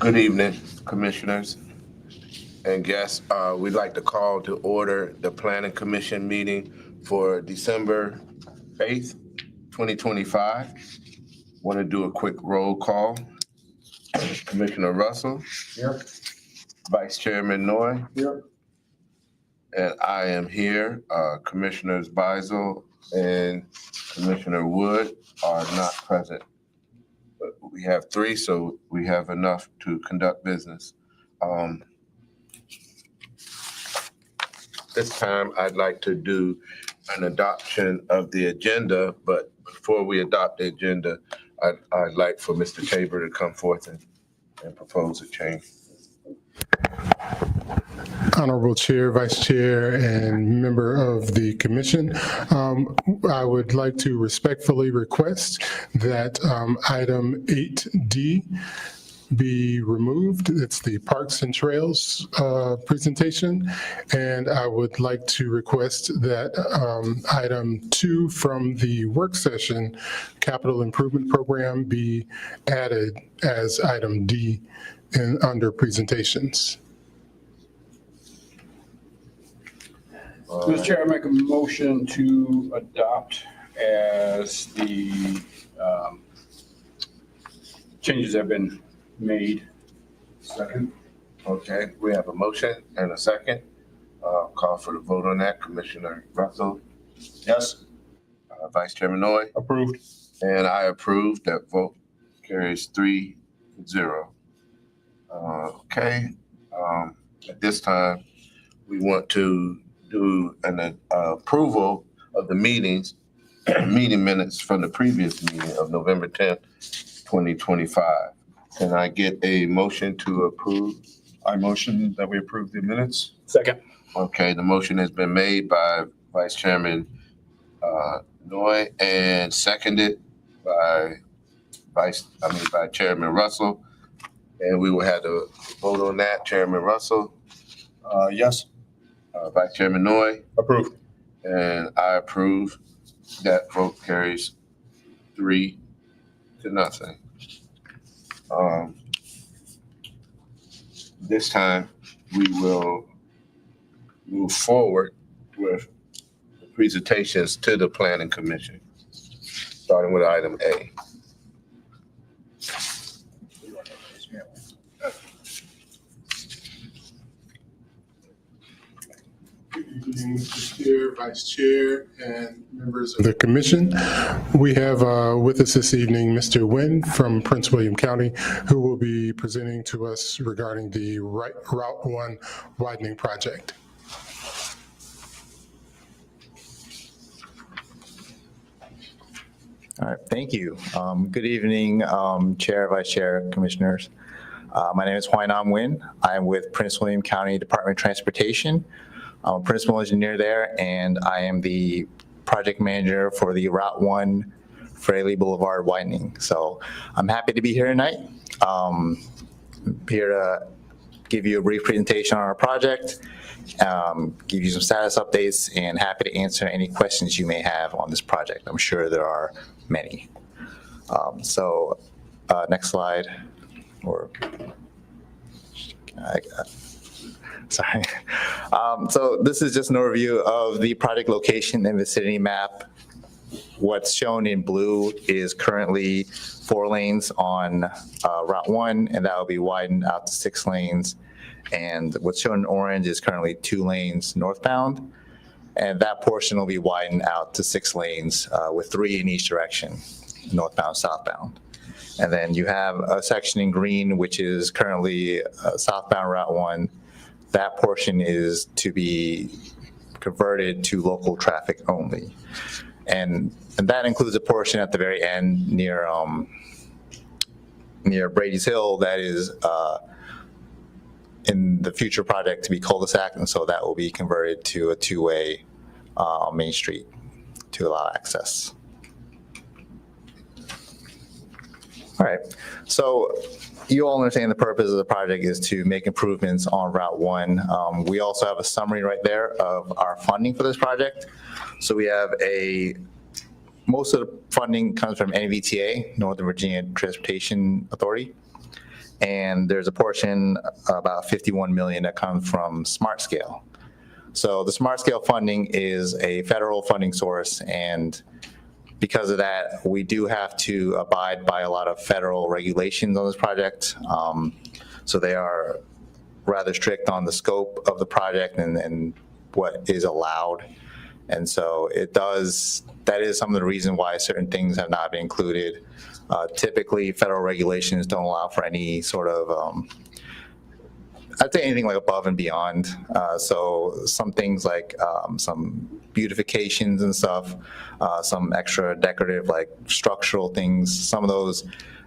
Good evening, commissioners and guests. We'd like to call to order the Planning Commission meeting for December 8th, 2025. Want to do a quick roll call. Commissioner Russell. Here. Vice Chairman Noy. Here. And I am here. Commissioners Beisel and Commissioner Wood are not present. But we have three, so we have enough to conduct business. This time, I'd like to do an adoption of the agenda, but before we adopt the agenda, I'd like for Mr. Tabor to come forth and propose a change. Honorable Chair, Vice Chair, and member of the Commission, I would like to respectfully request that item 8D be removed. It's the Parks and Trails presentation, and I would like to request that item 2 from the work session capital improvement program be added as item D under presentations. Mr. Chair, I make a motion to adopt as the changes have been made. Second. Okay, we have a motion and a second. Call for the vote on that. Commissioner Russell. Yes. Vice Chairman Noy. Approved. And I approve. That vote carries 3-0. Okay. At this time, we want to do an approval of the meeting minutes from the previous meeting of November 10th, 2025. Can I get a motion to approve? I motion that we approve the minutes. Second. Okay, the motion has been made by Vice Chairman Noy and seconded by Chairman Russell. And we will have to vote on that. Chairman Russell. Yes. Vice Chairman Noy. Approved. And I approve. That vote carries 3-0. This time, we will move forward with the presentations to the Planning Commission, starting with item A. Good evening, Mr. Chair, Vice Chair, and members of the Commission. We have with us this evening Mr. Nguyen from Prince William County, who will be presenting to us regarding the Route 1 widening project. All right, thank you. Good evening, Chair, Vice Chair, Commissioners. My name is Hoai Nam Nguyen. I am with Prince William County Department of Transportation. I'm a principal engineer there, and I am the project manager for the Route 1 Fraley Boulevard widening. So I'm happy to be here tonight. Here to give you a brief presentation on our project, give you some status updates, and happy to answer any questions you may have on this project. I'm sure there are many. Next slide. Sorry. So this is just an overview of the project location and vicinity map. What's shown in blue is currently 4 lanes on Route 1, and that will be widened out to 6 lanes. And what's shown in orange is currently 2 lanes northbound, and that portion will be widened out to 6 lanes with 3 in each direction, northbound, southbound. And then you have a section in green, which is currently southbound Route 1. That portion is to be converted to local traffic only. And that includes a portion at the very end near Brady's Hill that is in the future project to be cul-de-sac, and so that will be converted to a 2-way on Main Street to allow access. All right, so you all understand the purpose of the project is to make improvements on Route 1. We also have a summary right there of our funding for this project. So we have most of the funding comes from NVTA, Northern Virginia Transportation Authority. and there's a portion, about 51 million, that comes from Smart Scale. So the Smart Scale funding is a federal funding source, and because of that, we do have to abide by a lot of federal regulations on this project. So they are rather strict on the scope of the project and what is allowed. And so that is some of the reason why certain things have not been included. Typically, federal regulations don't allow for any sort of, I'd say anything like above and beyond. So some things like some beautifications and stuff, some extra decorative like structural things, some of those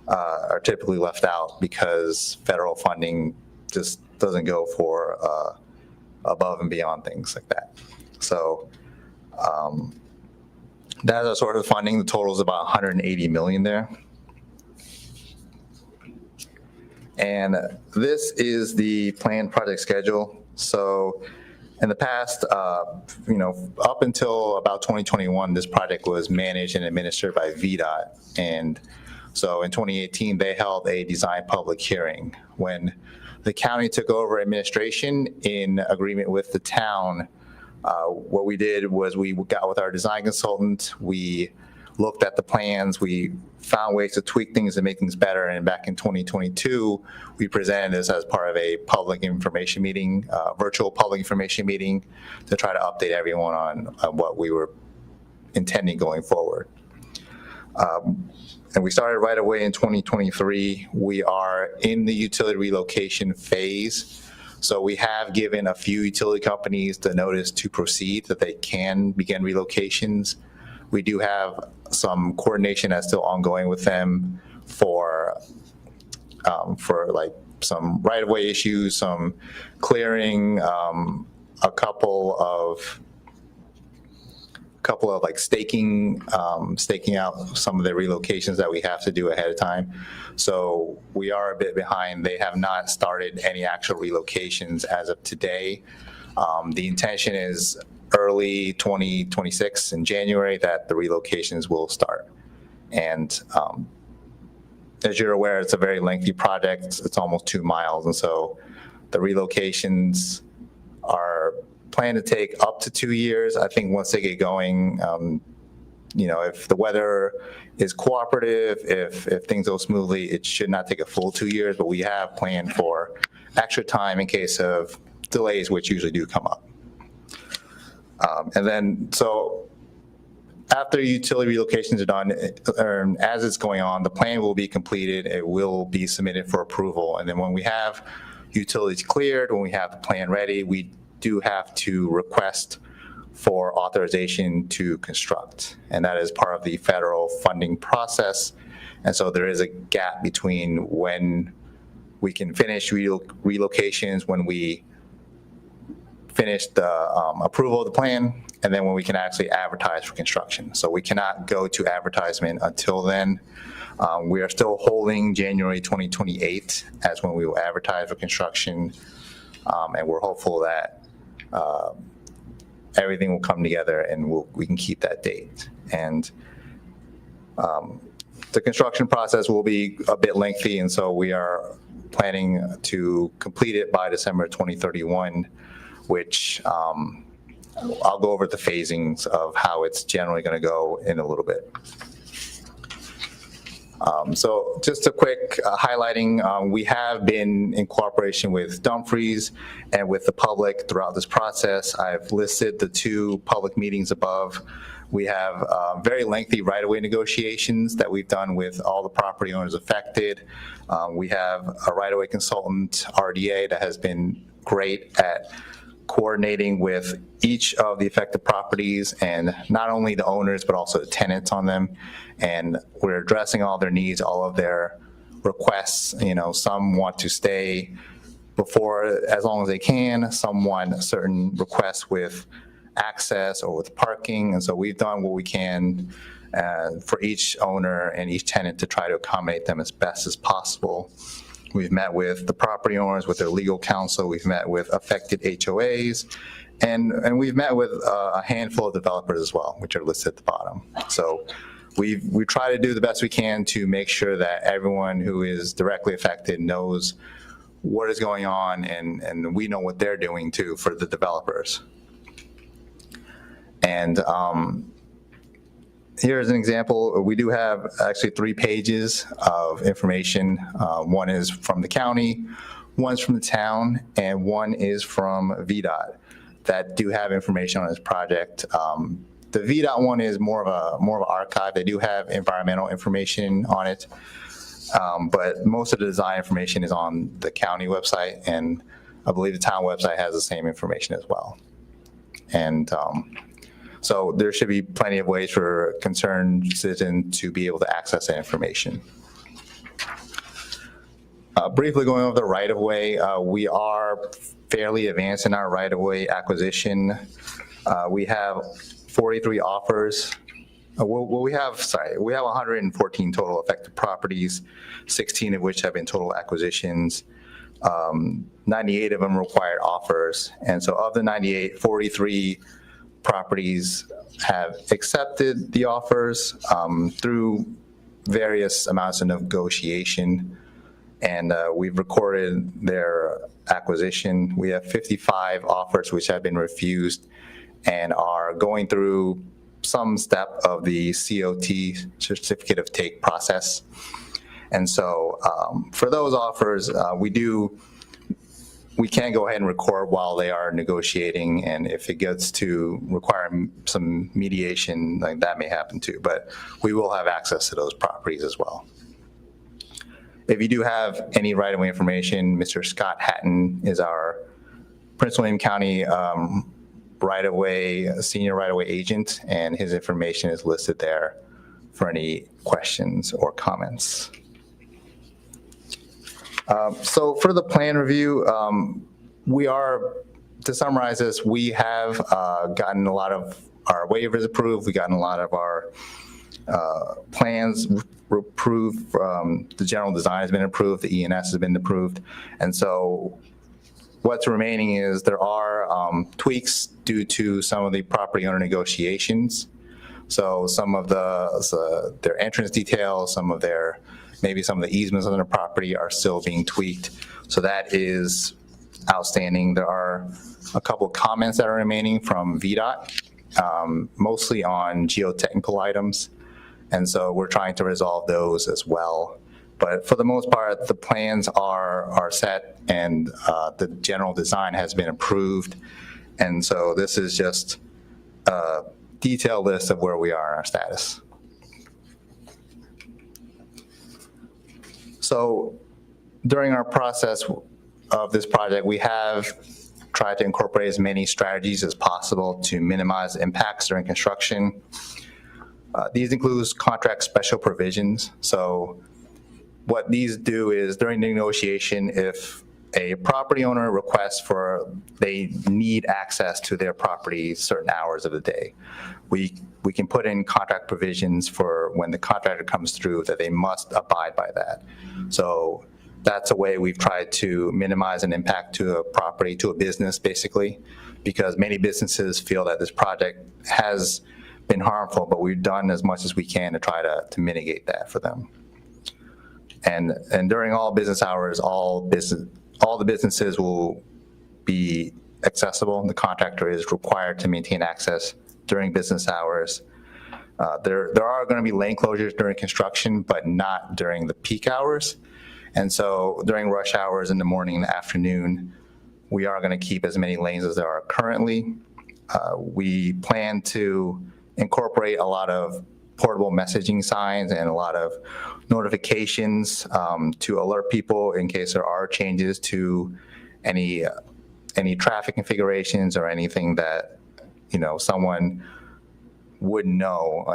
are typically left out because federal funding just doesn't go for above and beyond things like that. So that's a sort of funding. The total is about 180 million there. And this is the planned project schedule. So in the past, up until about 2021, this project was managed and administered by VDOT. And so in 2018, they held a design public hearing. When the county took over administration in agreement with the town, what we did was we got with our design consultant, we looked at the plans, we found ways to tweak things and make things better. And back in 2022, we presented this as part of a public information meeting, virtual public information meeting, to try to update everyone on what we were intending going forward. And we started right away in 2023. We are in the utility relocation phase. So we have given a few utility companies the notice to proceed that they can begin relocations. We do have some coordination that's still ongoing with them for like some right-of-way issues, some clearing, a couple of like staking out some of the relocations that we have to do ahead of time. So we are a bit behind. They have not started any actual relocations as of today. The intention is early 2026 in January that the relocations will start. And as you're aware, it's a very lengthy project. It's almost 2 miles. And so the relocations are planned to take up to 2 years. I think once they get going, if the weather is cooperative, if things go smoothly, it should not take a full 2 years, but we have planned for extra time in case of delays, which usually do come up. And then, so after utility relocations are done, as it's going on, the plan will be completed. It will be submitted for approval. And then when we have utilities cleared, when we have the plan ready, we do have to request for authorization to construct. And that is part of the federal funding process. And so there is a gap between when we can finish relocations, when we finish the approval of the plan, and then when we can actually advertise for construction. So we cannot go to advertisement until then. We are still holding January 2028 as when we will advertise for construction. And we're hopeful that everything will come together and we can keep that date. And the construction process will be a bit lengthy, and so we are planning to complete it by December 2031, which I'll go over the phasings of how it's generally going to go in a little bit. So just a quick highlighting, we have been in cooperation with Dumfries and with the public throughout this process. I've listed the 2 public meetings above. We have very lengthy right-of-way negotiations that we've done with all the property owners affected. We have a right-of-way consultant, RDA, that has been great at coordinating with each of the affected properties, and not only the owners, but also the tenants on them. And we're addressing all their needs, all of their requests. Some want to stay before as long as they can. Some want certain requests with access or with parking. And so we've done what we can for each owner and each tenant to try to accommodate them as best as possible. We've met with the property owners, with their legal counsel. We've met with affected HOAs, and we've met with a handful of developers as well, which are listed at the bottom. So we try to do the best we can to make sure that everyone who is directly affected knows what is going on, and we know what they're doing too for the developers. And here's an example. We do have actually 3 pages of information. One is from the county, one's from the town, and one is from VDOT that do have information on this project. The VDOT one is more of an archive. They do have environmental information on it, but most of the design information is on the county website, and I believe the town website has the same information as well. And so there should be plenty of ways for a concerned citizen to be able to access that information. Briefly going over the right-of-way, we are fairly advanced in our right-of-way acquisition. We have 43 offers. We have 114 total affected properties, 16 of which have been total acquisitions. 98 of them required offers. And so of the 98, 43 properties have accepted the offers through various amounts of negotiation, and we've recorded their acquisition. We have 55 offers which have been refused and are going through some step of the COT, certificate of take process. And so for those offers, we can go ahead and record while they are negotiating, and if it gets to require some mediation, like that may happen too, but we will have access to those properties as well. If you do have any right-of-way information, Mr. Scott Hatton is our Prince William County senior right-of-way agent, and his information is listed there for any questions or comments. So for the plan review, to summarize this, we have gotten a lot of our waivers approved. We've gotten a lot of our plans approved. The general design has been approved. The ENS has been approved. And so what's remaining is there are tweaks due to some of the property owner negotiations. So some of their entrance details, maybe some of the easements on the property are still being tweaked. So that is outstanding. There are a couple of comments that are remaining from VDOT, mostly on geotechnical items. And so we're trying to resolve those as well. But for the most part, the plans are set, and the general design has been approved. And so this is just a detailed list of where we are in our status. So during our process of this project, we have tried to incorporate as many strategies as possible to minimize impacts during construction. These include contract special provisions. So what these do is during the negotiation, if a property owner requests they need access to their property certain hours of the day, we can put in contract provisions for when the contractor comes through that they must abide by that. So that's a way we've tried to minimize an impact to a property, to a business basically, because many businesses feel that this project has been harmful, but we've done as much as we can to try to mitigate that for them. And during all business hours, all the businesses will be accessible. The contractor is required to maintain access during business hours. There are going to be lane closures during construction, but not during the peak hours. And so during rush hours in the morning and the afternoon, we are going to keep as many lanes as there are currently. We plan to incorporate a lot of portable messaging signs and a lot of notifications to alert people in case there are changes to any traffic configurations or anything that someone would know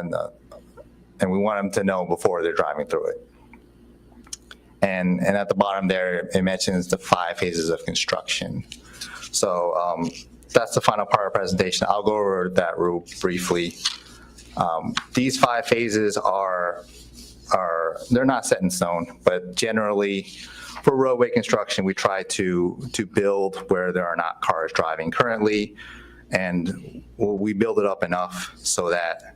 and we want them to know before they're driving through it. And at the bottom there, it mentions the 5 phases of construction. So that's the final part of the presentation. I'll go over that real briefly. These 5 phases they're not set in stone, but generally for roadway construction, we try to build where there are not cars driving currently, and we build it up enough so that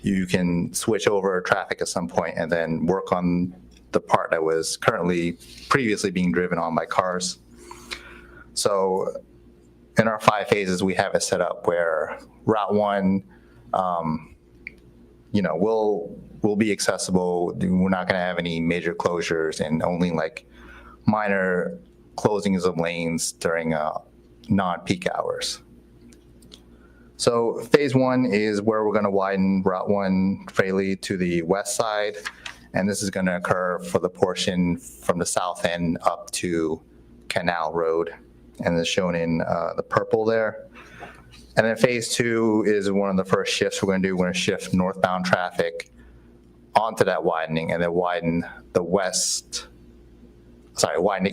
you can switch over traffic at some point and then work on the part that was previously being driven on by cars. So in our 5 phases, we have it set up where Route 1, will be accessible. We're not going to have any major closures and only like minor closings of lanes during non-peak hours. So phase 1 is where we're going to widen Route 1 Fraley to the west side. And this is going to occur for the portion from the south end up to Canal Road. And it's shown in the purple there. And then phase 2 is one of the first shifts we're going to do. We're going to shift northbound traffic onto that widening and then widen the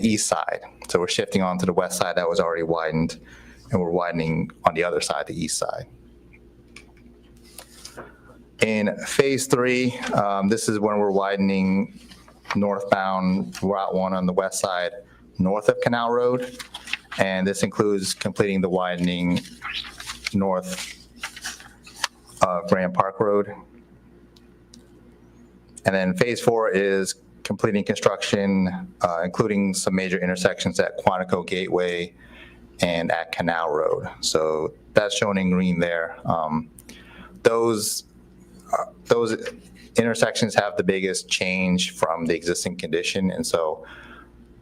east side. So we're shifting onto the west side that was already widened, and we're widening on the other side, the east side. In phase 3, this is when we're widening northbound Route 1 on the west side north of Canal Road. And this includes completing the widening north of Grand Park Road. And then phase 4 is completing construction, including some major intersections at Quantico Gateway and at Canal Road. So that's shown in green there. Those intersections have the biggest change from the existing condition. And so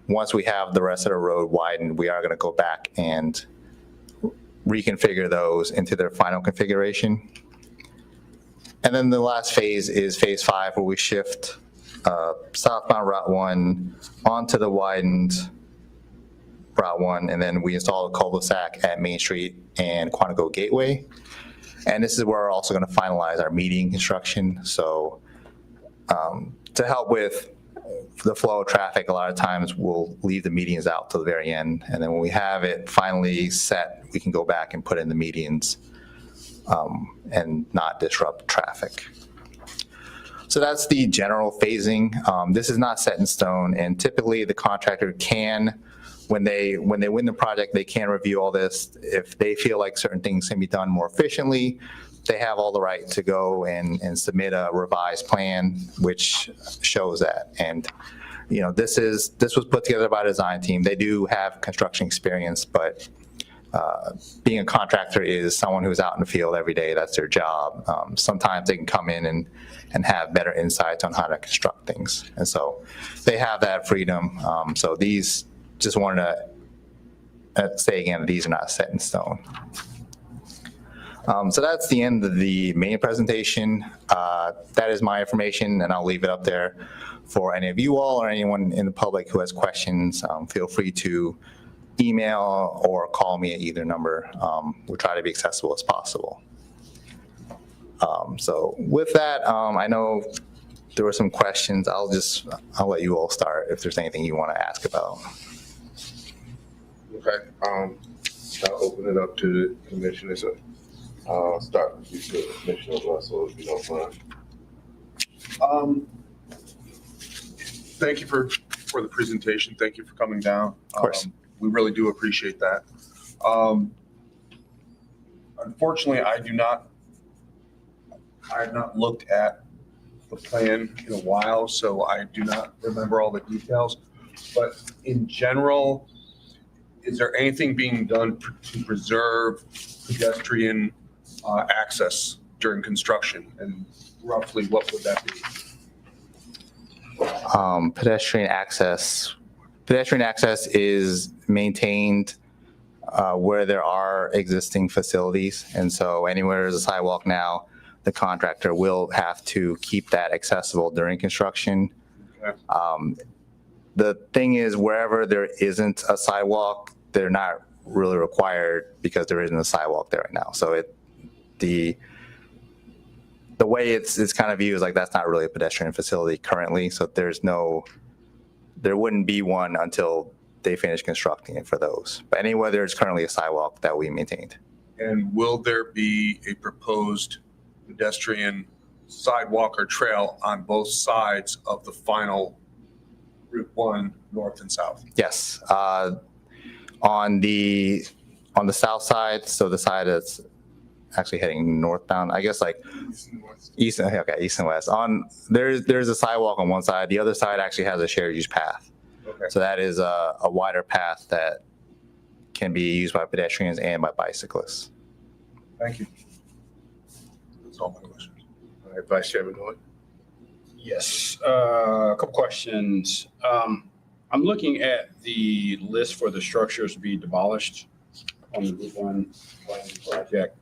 once we have the rest of the road widened, we are going to go back and reconfigure those into their final configuration. And then the last phase is phase 5, where we shift southbound Route 1 onto the widened Route 1, and then we install a cul-de-sac at Main Street and Quantico Gateway. And this is where we're also going to finalize our median construction. So to help with the flow of traffic, a lot of times we'll leave the medians out till the very end. And then when we have it finally set, we can go back and put in the medians and not disrupt traffic. So that's the general phasing. This is not set in stone, and typically the contractor can, when they win the project, they can review all this. If they feel like certain things can be done more efficiently, they have all the right to go and submit a revised plan, which shows that. And this was put together by a design team. They do have construction experience, but being a contractor is someone who's out in the field every day. That's their job. Sometimes they can come in and have better insights on how to construct things. And so they have that freedom. So these, just wanted to say again, these are not set in stone. So that's the end of the main presentation. That is my information, and I'll leave it up there for any of you all or anyone in the public who has questions. Feel free to email or call me at either number. We'll try to be accessible as possible. So with that, I know there were some questions. I'll let you all start if there's anything you want to ask about. Okay, I'll open it up to the commissioners. Start with you, Commissioner Russell, if you don't mind. Thank you for the presentation. Thank you for coming down. Of course. We really do appreciate that. Unfortunately, I have not looked at the plan in a while, so I do not remember all the details. But in general, is there anything being done to preserve pedestrian access during construction? And roughly what would that be? Pedestrian access is maintained where there are existing facilities. And so anywhere there's a sidewalk now, the contractor will have to keep that accessible during construction. Okay. The thing is, wherever there isn't a sidewalk, they're not really required because there isn't a sidewalk there right now. So the way it's kind of viewed is like that's not really a pedestrian facility currently. So there wouldn't be one until they finish constructing it for those. But anywhere there's currently a sidewalk that we maintained. And will there be a proposed pedestrian sidewalk or trail on both sides of the final Route 1 north and south? Yes. On the south side, so the side that's actually heading northbound. I guess like east and west. There's a sidewalk on one side. The other side actually has a shared use path. Okay. So that is a wider path that can be used by pedestrians and by bicyclists. Thank you. That's all my questions. All right, Vice Chairman Hoy. Yes, a couple questions. I'm looking at the list for the structures to be demolished on the Route 1 project.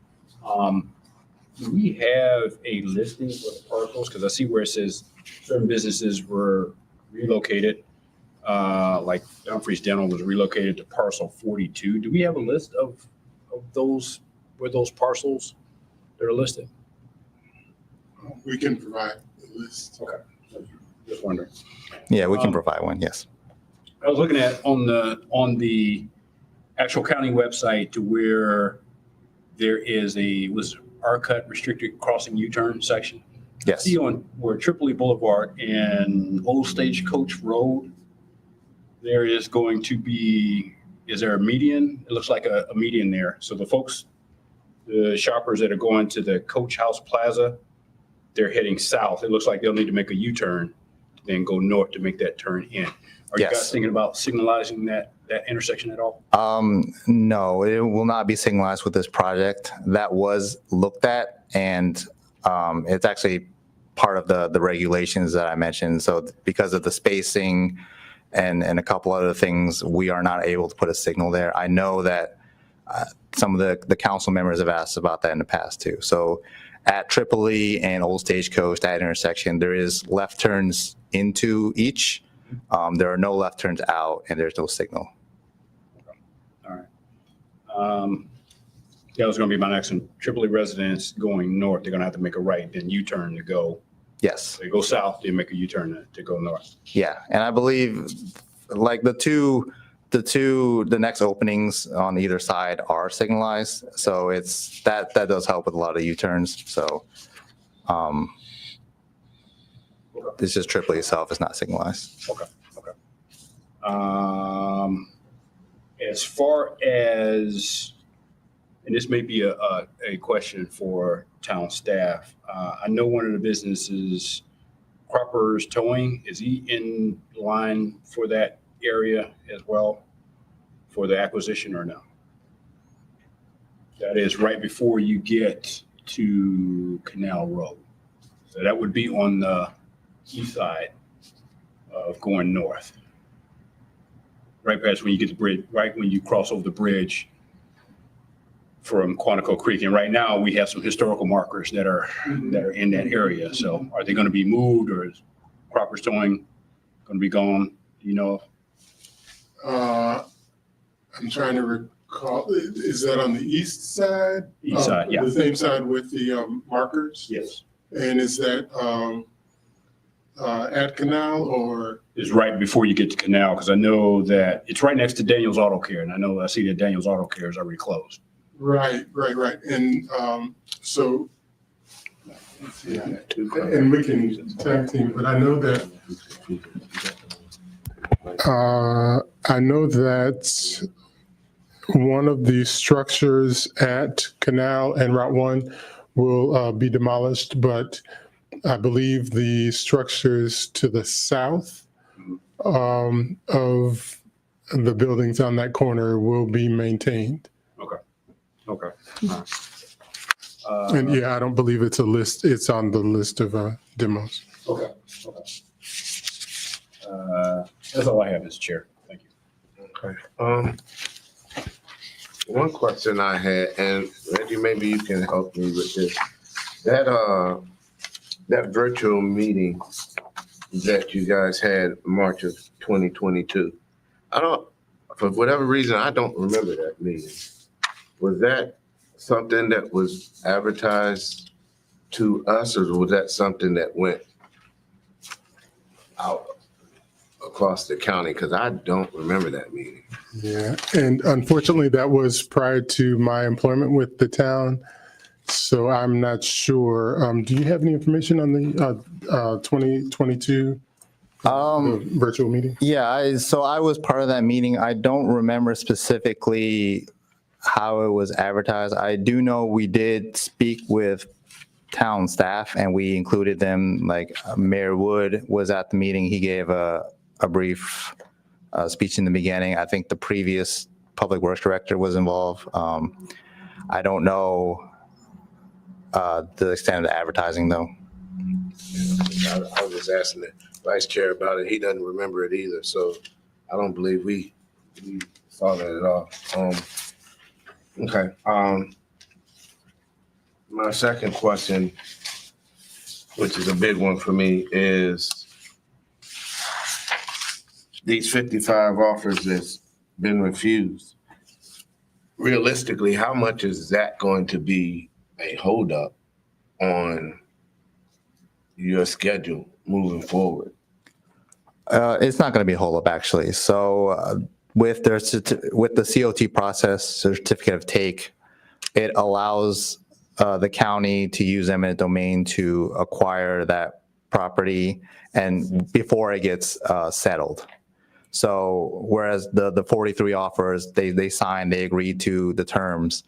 Do we have a listing for the parcels? Because I see where it says certain businesses were relocated, like Dumfries Dental was relocated to parcel 42. Do we have a list of those, where those parcels that are listed? We can provide the list. Okay, just wondering. Yeah, we can provide one. Yes. I was looking at on the actual county website to where there is was R-Cut restricted crossing U-turn section. Yes. See on where Tripoli Boulevard and Old Stagecoach Road, there is going to be, is there a median? It looks like a median there. So the shoppers that are going to the Coach House Plaza, they're heading south. It looks like they'll need to make a U-turn, then go north to make that turn in. Are you Yes. guys thinking about signalizing that intersection at all? No, it will not be signalized with this project. That was looked at, and it's actually part of the regulations that I mentioned. So because of the spacing and a couple other things, we are not able to put a signal there. I know that some of the council members have asked about that in the past too. So at Tripoli and Old Stagecoach, that intersection, there is left turns into each. There are no left turns out, and there's no signal. All right. That was going to be my next one. Tripoli residents going north, they're going to have to make a right, then U-turn to go. Yes. They go south, then make a U-turn to go north. Yeah, and I believe like the next openings on either side are signalized, so it's that does help with a lot of U-turns. So it's just Tripoli itself is not signalized. Okay. As far as, and this may be a question for town staff. I know one of the businesses, Cropper's Towing, is he in line for that area as well for the acquisition or no? That is right before you get to Canal Road. So that would be on the east side of going north. Right past when you get the bridge, right when you cross over the bridge from Quantico Creek. And right now we have some historical markers that are in that area. So are they going to be moved, or is Cropper's Towing going to be gone? Do you know? I'm trying to recall, is that on the east side? East side, yeah. The same side with the markers? Yes. And is that at Canal or? Is right before you get to Canal, because I know that it's right next to Daniel's Auto Care. And I see that Daniel's Auto Care is already closed. Right. And so, and we can tag team, but I know that one of the structures at Canal and Route 1 will be demolished, but I believe the structures to the south of the buildings on that corner will be maintained. Okay. And yeah, I don't believe it's it's on the list of demos. Okay. That's all I have, Mr. Chair. Thank you. Okay. One question I had, and Reggie, maybe you can help me with this. That virtual meeting that you guys had March of 2022, for whatever reason, I don't remember that meeting. Was that something that was advertised to us, or was that something that went out across the county? Because I don't remember that meeting. Yeah, and unfortunately, that was prior to my employment with the town, so I'm not sure. Do you have any information on the 2022 virtual meeting? Yeah, so I was part of that meeting. I don't remember specifically how it was advertised. I do know we did speak with town staff and we included them, like Mayor Wood was at the meeting. He gave a brief speech in the beginning. I think the previous public works director was involved. I don't know the extent of the advertising though. I was just asking the vice chair about it. He doesn't remember it either, so I don't believe we saw that at all. Okay. My second question, which is a big one for me, is these 55 offers that's been refused. Realistically, how much is that going to be a holdup on your schedule moving forward? It's not going to be a holdup actually. So with the COT process, certificate of take, it allows the county to use eminent domain to acquire that property and before it gets settled. So whereas the 43 offers, they signed, they agreed to the terms.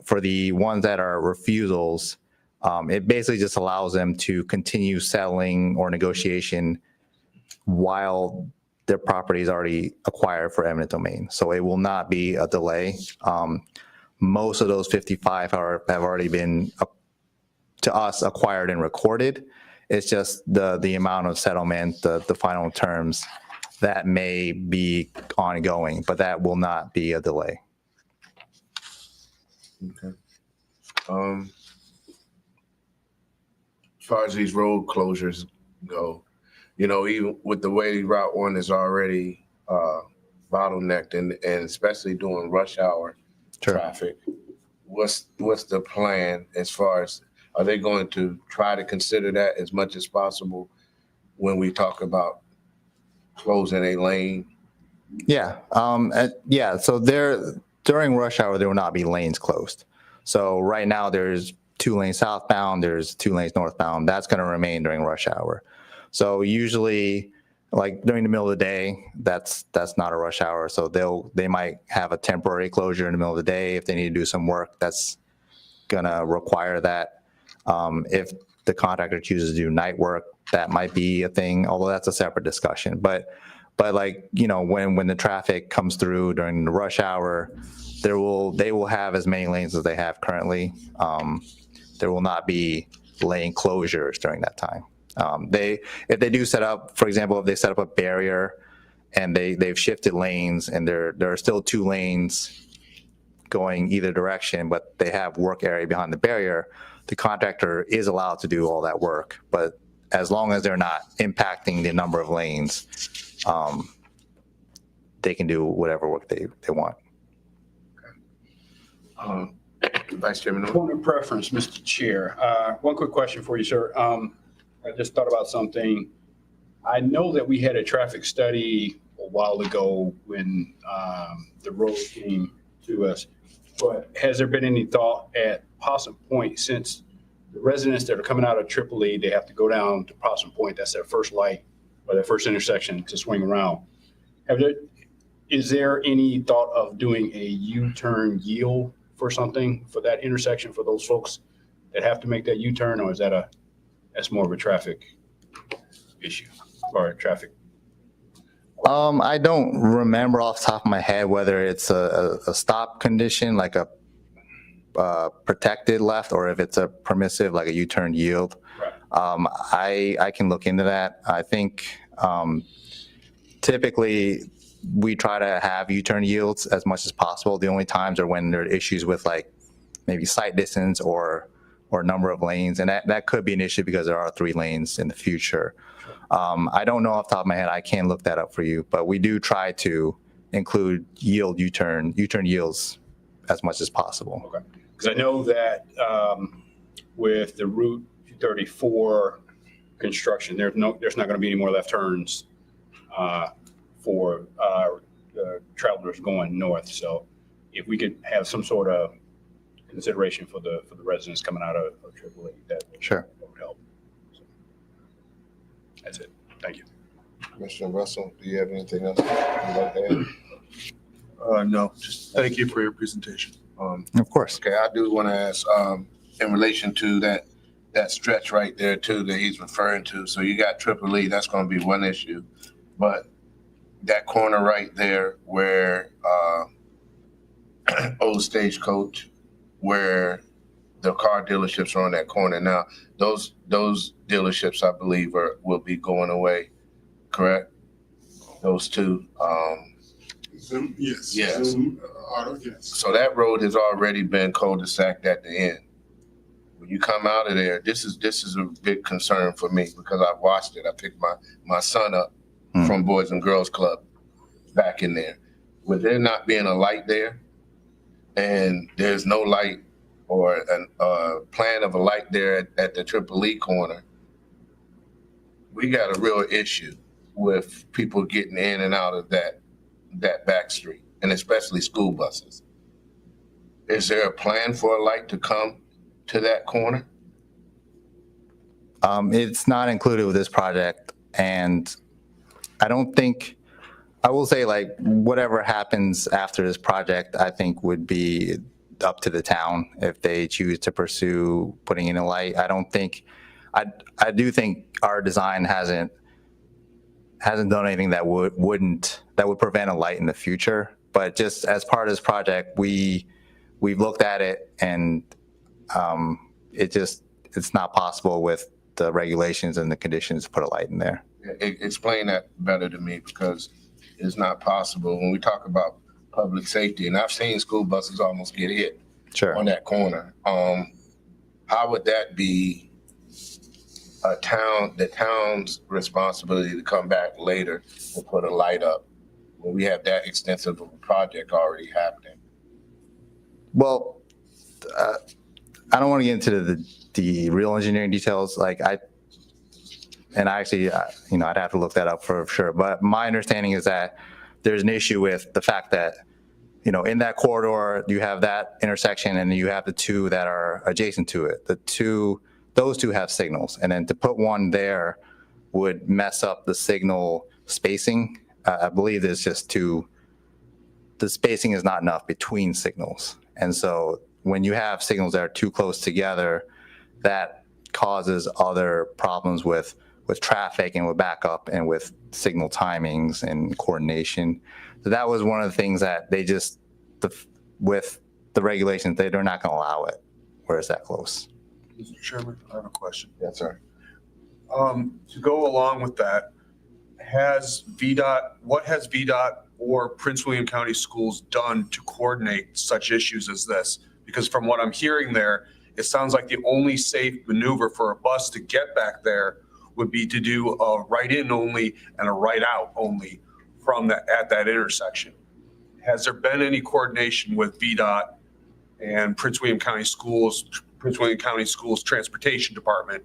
For the ones that are refusals, it basically just allows them to continue selling or negotiation while their property is already acquired for eminent domain. So it will not be a delay. Most of those 55 have already been, to us, acquired and recorded. It's just the amount of settlement, the final terms, that may be ongoing, but that will not be a delay. Okay. As far as these road closures go, even with the way Route 1 is already bottlenecked and especially during rush hour traffic, what's the plan as far as, are they going to try to consider that as much as possible when we talk about closing a lane? Yeah. So during rush hour, there will not be lanes closed. So right now there's 2 lanes southbound, there's 2 lanes northbound. That's going to remain during rush hour. So usually, like during the middle of the day, that's not a rush hour. So they might have a temporary closure in the middle of the day if they need to do some work. That's gonna require that. If the contractor chooses to do night work, that might be a thing. Although that's a separate discussion. But like when the traffic comes through during the rush hour, they will have as many lanes as they have currently. There will not be lane closures during that time. If they do set up, for example, if they set up a barrier and they've shifted lanes and there are still 2 lanes going either direction, but they have work area behind the barrier, the contractor is allowed to do all that work. But as long as they're not impacting the number of lanes, they can do whatever work they want. Vice Chairman. Point of preference, Mr. Chair. One quick question for you, sir. I just thought about something. I know that we had a traffic study a while ago when the road came to us, but has there been any thought at Possum Point, since the residents that are coming out of Tripoli, they have to go down to Possum Point, that's their first light or their first intersection to swing around. Is there any thought of doing a U-turn yield for something for that intersection for those folks that have to make that U-turn, or is that's more of a traffic issue or traffic? I don't remember off the top of my head whether it's a stop condition, like a protected left, or if it's a permissive, like a U-turn yield. Right. I can look into that. I think typically we try to have U-turn yields as much as possible. The only times are when there are issues with like maybe sight distance or number of lanes, and that could be an issue because there are 3 lanes in the future. I don't know off the top of my head. I can look that up for you, but we do try to include U-turn yields as much as possible. Okay, because I know that with the Route 234 construction, there's not going to be any more left turns for travelers going north. So if we could have some sort of consideration for the residents coming out of Tripoli, that would help. So, that's it. Thank you. Commissioner Russell, do you have anything else you'd like to No, just thank you for your presentation. Of course. Okay, I do want to ask, in relation to that stretch right there too that he's referring to. So you got Triple E, that's going to be one issue. But that corner right there where, Old Stagecoach, where the car dealerships are on that corner now, those dealerships, I believe, will be going away, correct? Those two, Yes. Yes. Auto, yes. so that road has already been cul-de-saced at the end. When you come out of there, this is a big concern for me because I've watched it. I picked my son up from Boys and Girls Club back in there. With there not being a light there, and there's no light or a plan of a light there at the Triple E corner, we got a real issue with people getting in and out of that back street, and especially school buses. Is there a plan for a light to come to that corner? It's not included with this project, and I don't think, I will say, like, whatever happens after this project, I think would be up to the town if they choose to pursue putting in a light. I don't think, I do think our design hasn't done anything that would prevent a light in the future. But just as part of this project, we've looked at it, and it's not possible with the regulations and the conditions to put a light in there. Explain that better to me, because it's not possible when we talk about public safety, and I've seen school buses almost get hit Sure. on that corner. How would that be the town's responsibility to come back later and put a light up when we have that extensive of a project already happening? Well, I don't want to get into the real engineering details. I'd have to look that up for sure. But my understanding is that there's an issue with the fact that, in that corridor, you have that intersection and you have the two that are adjacent to it. Those two have signals. And then to put one there would mess up the signal spacing. I believe there's just the spacing is not enough between signals. And so when you have signals that are too close together, that causes other problems with traffic and with backup and with signal timings and coordination. So that was one of the things that they just, with the regulations, they're not going to allow it where it's that close. Mr. Chairman, I have a question. Yes, sir. To go along with that, what has VDOT or Prince William County Schools done to coordinate such issues as this? Because from what I'm hearing there, it sounds like the only safe maneuver for a bus to get back there would be to do a right in only and a right out only at that intersection. Has there been any coordination with VDOT and Prince William County Schools Transportation Department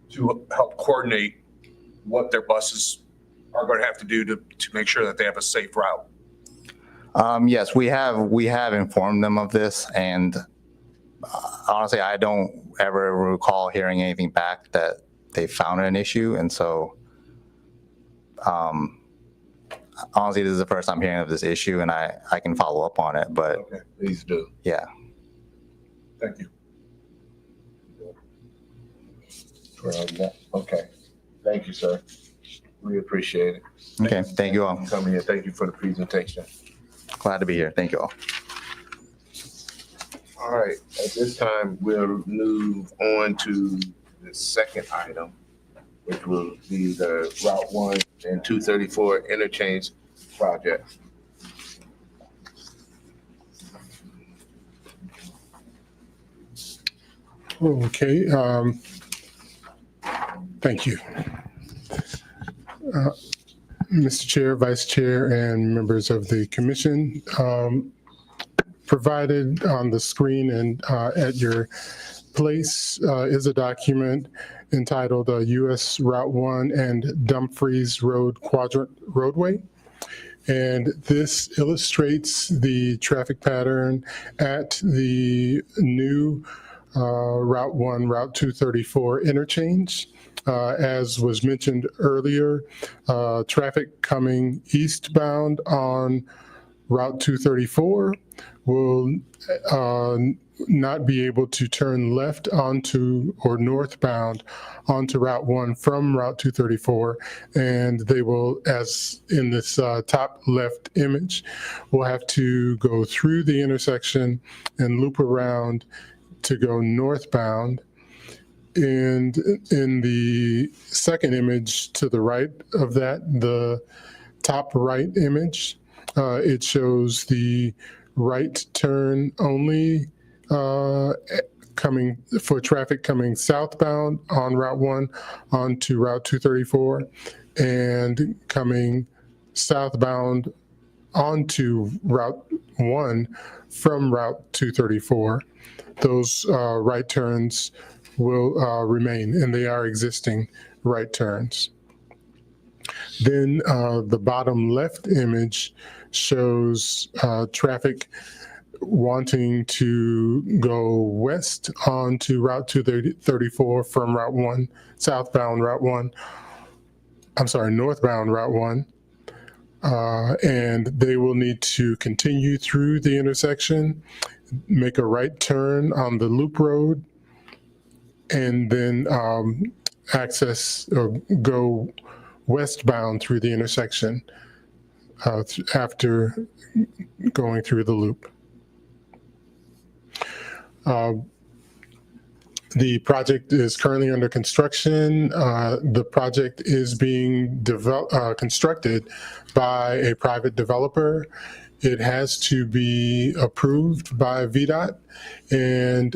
to help coordinate what their buses are going to have to do to make sure that they have a safe route? Yes, we have informed them of this, and honestly, I don't ever recall hearing anything back that they found an issue. And so, honestly, this is the first I'm hearing of this issue, and I can follow up on it, but Okay, please do. yeah. Thank you. Okay. Thank you, sir. We appreciate it. Okay, thank you all. Coming here. Thank you for the presentation. Glad to be here. Thank you all. All right, at this time, we'll move on to the second item, which will be the Route 1 and 234 interchange project. Okay, thank you. Mr. Chair, Vice Chair, and members of the commission, provided on the screen and at your place is a document entitled US Route 1 and Dumfries Road Quadrant Roadway. And this illustrates the traffic pattern at the new Route 1, Route 234 interchange. As was mentioned earlier, traffic coming eastbound on Route 234 will not be able to turn left onto or northbound onto Route 1 from Route 234. And they will, as in this top left image, will have to go through the intersection and loop around to go northbound. And in the second image to the right of that, the top right image, it shows the right turn only coming for traffic coming southbound on Route 1 onto Route 234 and coming southbound onto Route 1 from Route 234. Those right turns will remain, and they are existing right turns. Then the bottom left image shows traffic wanting to go west onto Route 234 from Route 1, northbound Route 1. And they will need to continue through the intersection, make a right turn on the loop road, and then access or go westbound through the intersection after going through the loop. The project is currently under construction. The project is being constructed by a private developer. It has to be approved by VDOT, and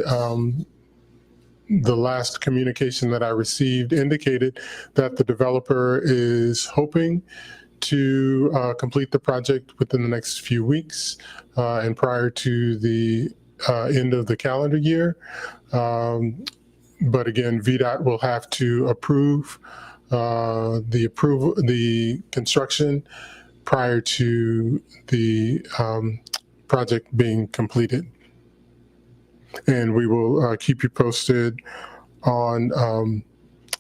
the last communication that I received indicated that the developer is hoping to complete the project within the next few weeks and prior to the end of the calendar year. But again, VDOT will have to approve the construction prior to the project being completed. And we will keep you posted on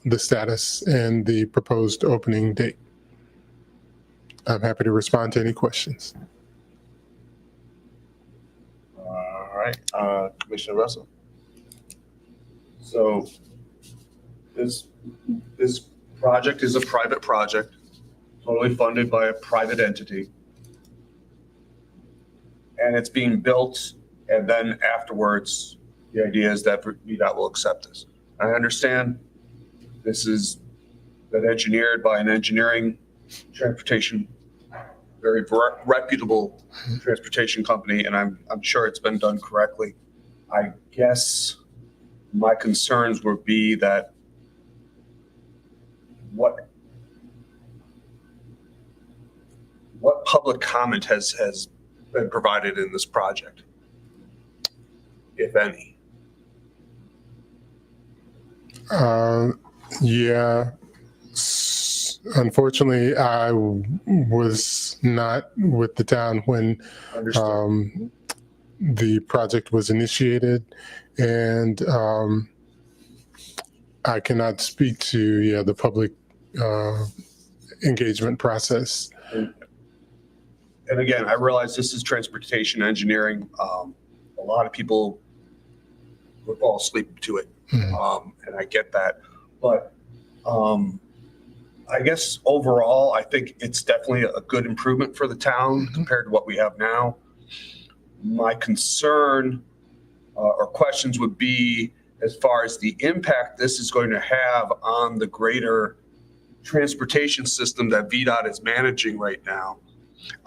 the status and the proposed opening date. I'm happy to respond to any questions. All right, Commissioner Russell. So this project is a private project, totally funded by a private entity. And it's being built, and then afterwards, the idea is that VDOT will accept this. I understand this is been engineered by an engineering transportation, very reputable transportation company, and I'm sure it's been done correctly. I guess my concerns would be that what public comment has been provided in this project, if any? Yeah. Unfortunately, I was not with the town when Understood. the project was initiated, and I cannot speak to the public engagement process. And again, I realize this is transportation engineering. A lot of people would fall asleep to it, and I get that. But I guess overall, I think it's definitely a good improvement for the town compared to what we have now. My concern or questions would be as far as the impact this is going to have on the greater transportation system that VDOT is managing right now.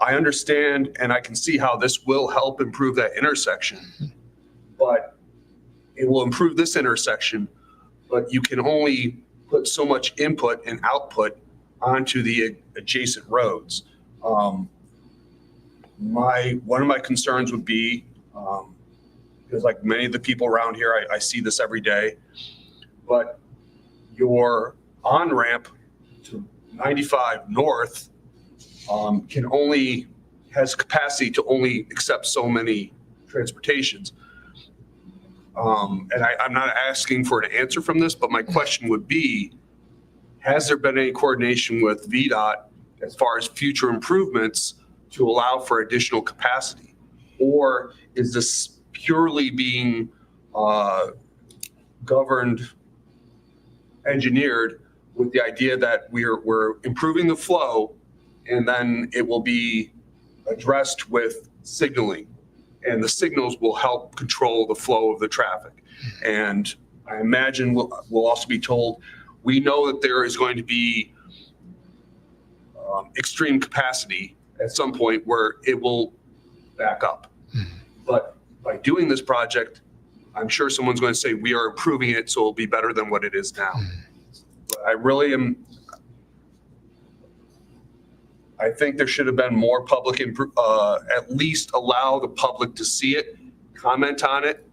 I understand and I can see how this will help improve that intersection, but it will improve this intersection, but you can only put so much input and output onto the adjacent roads. One of my concerns would be, because like many of the people around here, I see this every day, but your on-ramp to 95 North has capacity to only accept so many transportations. And I'm not asking for an answer from this, but my question would be, has there been any coordination with VDOT as far as future improvements to allow for additional capacity? Or is this purely being governed, engineered with the idea that we're improving the flow and then it will be addressed with signaling, and the signals will help control the flow of the traffic? And I imagine we'll also be told, we know that there is going to be extreme capacity at some point where it will back up. But by doing this project, I'm sure someone's going to say, we are improving it so it'll be better than what it is now. But I think there should have been more public, at least allow the public to see it, comment on it.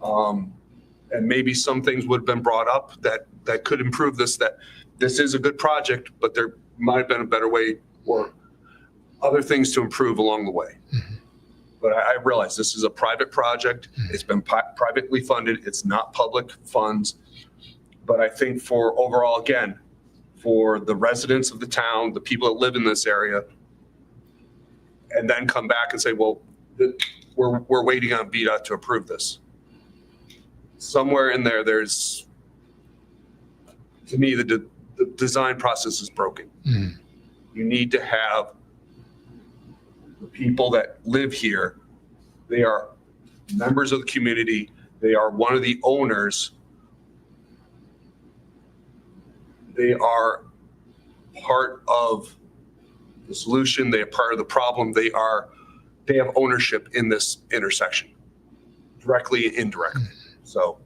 And maybe some things would have been brought up that could improve this, that this is a good project, but there might have been a better way or other things to improve along the way. But I realize this is a private project. It's been privately funded. It's not public funds. But I think for overall, again, for the residents of the town, the people that live in this area, and then come back and say, well, we're waiting on VDOT to approve this. Somewhere in there, there's, to me, the design process is broken. You need to have the people that live here, they are members of the community. They are one of the owners. They are part of the solution. They are part of the problem. They have ownership in this intersection, directly and indirectly. So,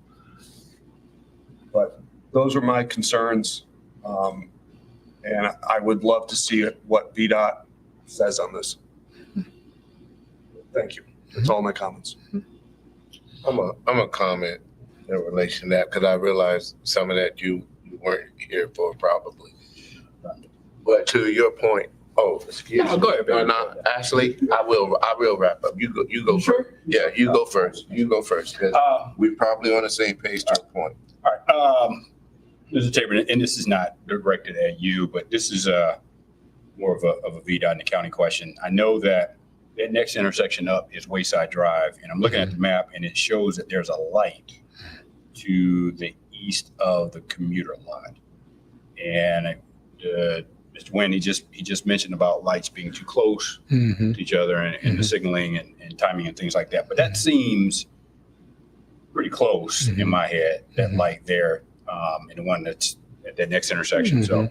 but those are my concerns. And I would love to see what VDOT says on this. Thank you. That's all my comments. I'm a comment in relation to that, because I realize some of that you weren't here for probably. But to your point, excuse me. No, go ahead, baby. No, Ashley, I will wrap up. You go first. Sure. Yeah, you go first. You go first, because we're probably on the same page to a point. All right. Mr. Tabor, and this is not directed at you, but this is more of a VDOT and the county question. I know that next intersection up is Wayside Drive, and I'm looking at the map, and it shows that there's a light to the east of the commuter line. And Mr. Nguyen, he just mentioned about lights being too close to each other and the signaling and timing and things like that. But that seems pretty close in my head, that light there, and the one that's at that next intersection. So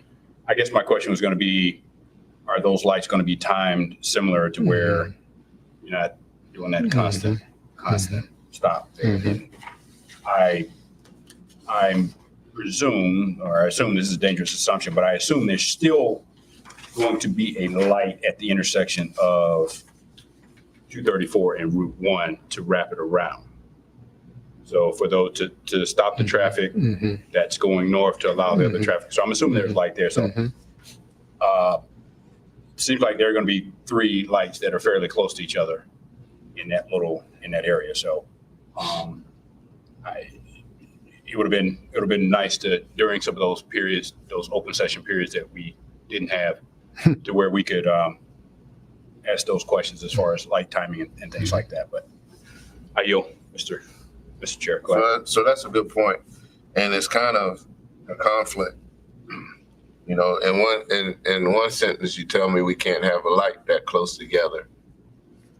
I guess my question was going to be, are those lights going to be timed similar to where you're not doing that constant stop there? And I assume this is a dangerous assumption, but I assume there's still going to be a light at the intersection of 234 and Route 1 to wrap it around. So for those to stop the traffic that's going north to allow the other traffic. So I'm assuming there's light there. So seems like there are going to be 3 lights that are fairly close to each other in that area. So it would have been nice to, during some of those periods, those open session periods that we didn't have, to where we could ask those questions as far as light timing and things like that. But I yield, Mr. Chair. Go ahead. So that's a good point, and it's kind of a conflict. You know, in one sentence, you tell me we can't have a light that close together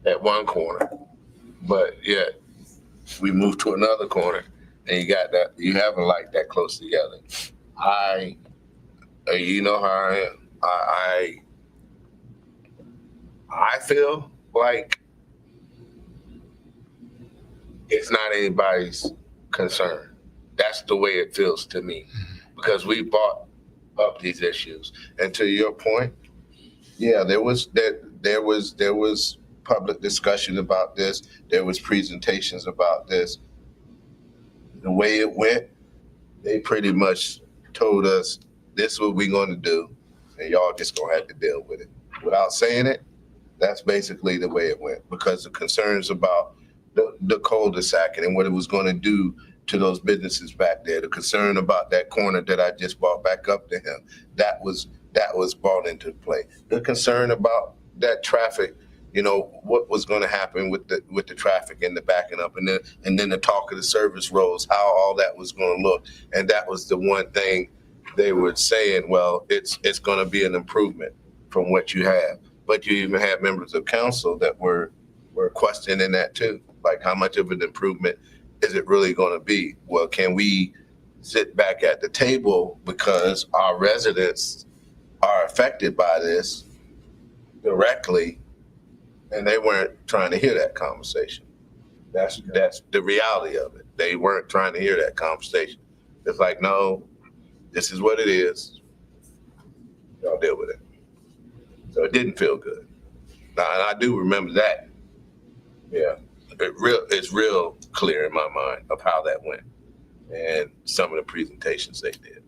at one corner, but yet we move to another corner and you have a light that close together. You know how I am. I feel like it's not anybody's concern. That's the way it feels to me, because we brought up these issues. And to your point, yeah, there was public discussion about this. There was presentations about this. The way it went, they pretty much told us this is what we're going to do, and y'all just gonna have to deal with it. Without saying it, that's basically the way it went, because the concerns about the cul-de-sac and what it was going to do to those businesses back there, the concern about that corner that I just brought back up to him, that was brought into play. The concern about that traffic, you know, what was gonna happen with the traffic and the backing up and then the talk of the service roads, how all that was gonna look. And that was the one thing they were saying, well, it's gonna be an improvement from what you have. But you even had members of council that were questioning that too. Like, how much of an improvement is it really gonna be? Well, can we sit back at the table because our residents are affected by this directly, and they weren't trying to hear that conversation. That's the reality of it. They weren't trying to hear that conversation. It's like, no, this is what it is. Y'all deal with it. So it didn't feel good. Now, and I do remember that. Yeah, it's real clear in my mind of how that went and some of the presentations they did.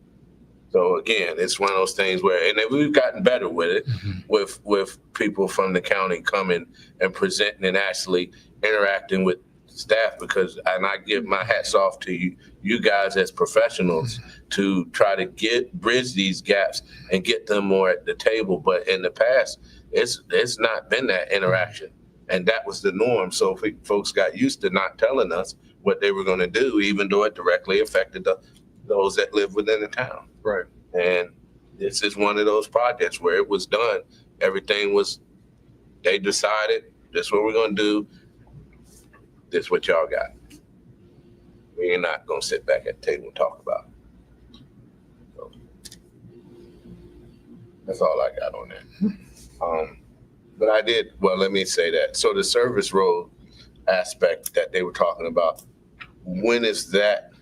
So again, it's one of those things where, and then we've gotten better with it, with people from the county coming and presenting and actually interacting with staff, because, and I give my hats off to you guys as professionals to try to bridge these gaps and get them more at the table. But in the past, it's not been that interaction, and that was the norm. So folks got used to not telling us what they were going to do, even though it directly affected those that live within the town. Right. And this is one of those projects where it was done. Everything was, they decided, this is what we're going to do. This is what y'all got. We're not going to sit back at the table and talk about it. So, that's all I got on that. But I did, well, let me say that. So the service road aspect that they were talking about, when is that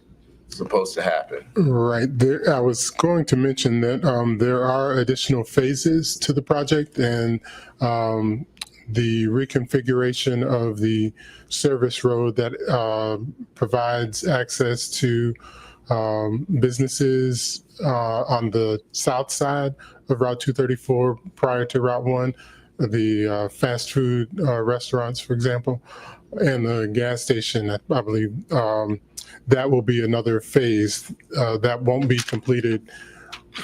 supposed to happen? Right. I was going to mention that there are additional phases to the project, and the reconfiguration of the service road that provides access to businesses on the south side of Route 234 prior to Route 1, the fast food restaurants, for example, and the gas station, I believe. That will be another phase that won't be completed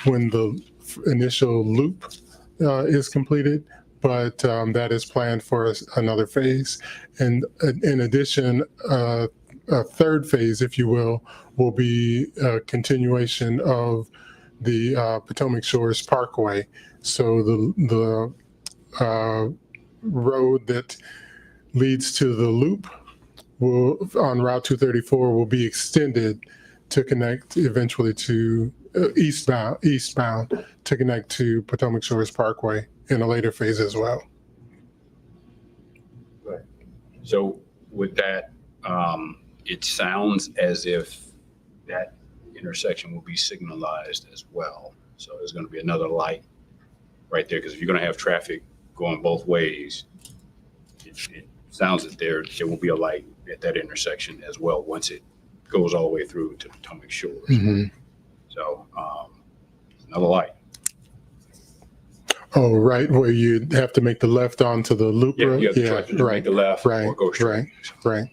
when the initial loop is completed, but that is planned for another phase. And in addition, a third phase, if you will be a continuation of the Potomac Shores Parkway. So the road that leads to the loop on Route 234 will be extended to connect eventually to eastbound to connect to Potomac Shores Parkway in a later phase as well. Right. So with that, it sounds as if that intersection will be signalized as well. So there's going to be another light right there, because if you're going to have traffic going both ways, it sounds that there will be a light at that intersection as well once it goes all the way through to Potomac Shores. Mm-hmm. So another light. Oh, right, where you have to make the left onto the loop Yeah, road? you have the choice to make the left or go straight. Right.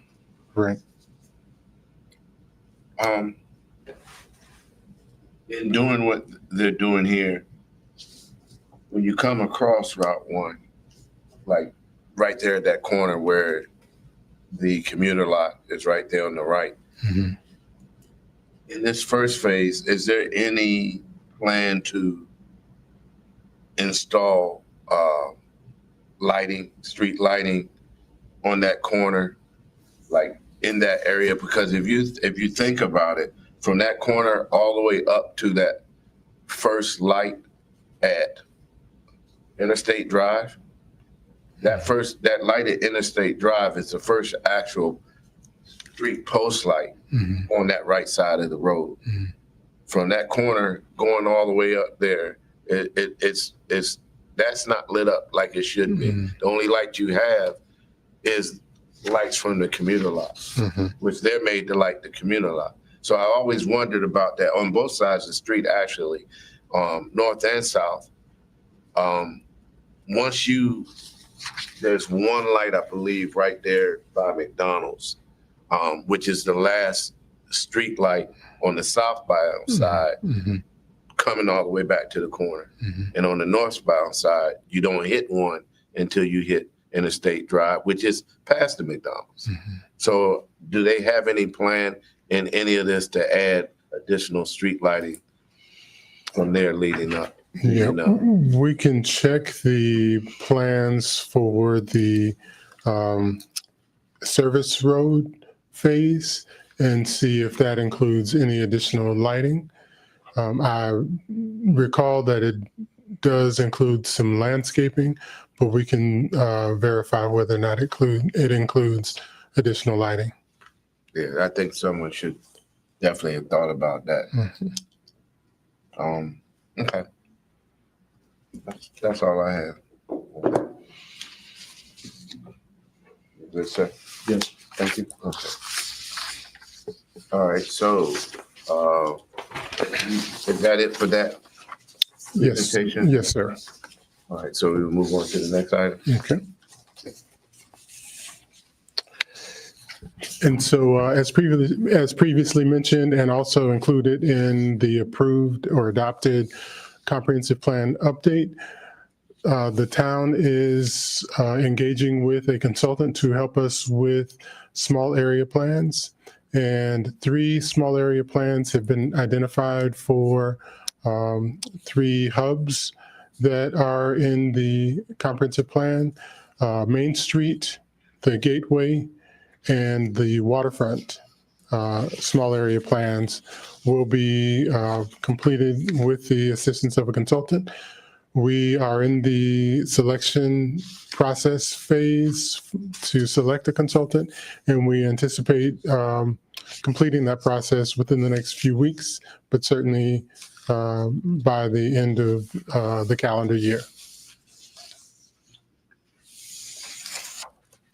In doing what they're doing here, when you come across Route 1, like right there at that corner where the commuter lot is right there on the right. Mm-hmm. In this first phase, is there any plan to install lighting, street lighting on that corner, like in that area? Because if you think about it, from that corner all the way up to that first light at Interstate Drive, that light at Interstate Drive is the first actual street post light on that right side of the road. Mm-hmm. From that corner going all the way up there, it's that's not lit up like it should be. Mm-hmm. The only light you have is lights from the commuter lots, which they're made to light the commuter lot. So I always wondered about that on both sides of the street, actually, north and south. There's one light, I believe, right there by McDonald's, which is the last street light on the southbound side, coming all the way back to the corner. And on the northbound side, you don't hit one until you hit Interstate Drive, which is past the McDonald's. So do they have any plan in any of this to add additional street lighting from there leading up? Yeah, You know? we can check the plans for the service road phase and see if that includes any additional lighting. I recall that it does include some landscaping, but we can verify whether or not it includes additional lighting. Yeah, I think someone should definitely have thought about that. Okay. That's all I have. Good, sir. Yes. Thank you. Okay. All right, so, is that it for that? Yes, presentation? yes, sir. All right, so we will move on to the next item. Okay. And so as previously mentioned and also included in the approved or adopted comprehensive plan update, the town is engaging with a consultant to help us with small area plans. And 3 small area plans have been identified for 3 hubs that are in the comprehensive plan: Main Street, the Gateway, and the waterfront. Small area plans will be completed with the assistance of a consultant. We are in the selection process phase to select a consultant, and we anticipate completing that process within the next few weeks, but certainly by the end of the calendar year.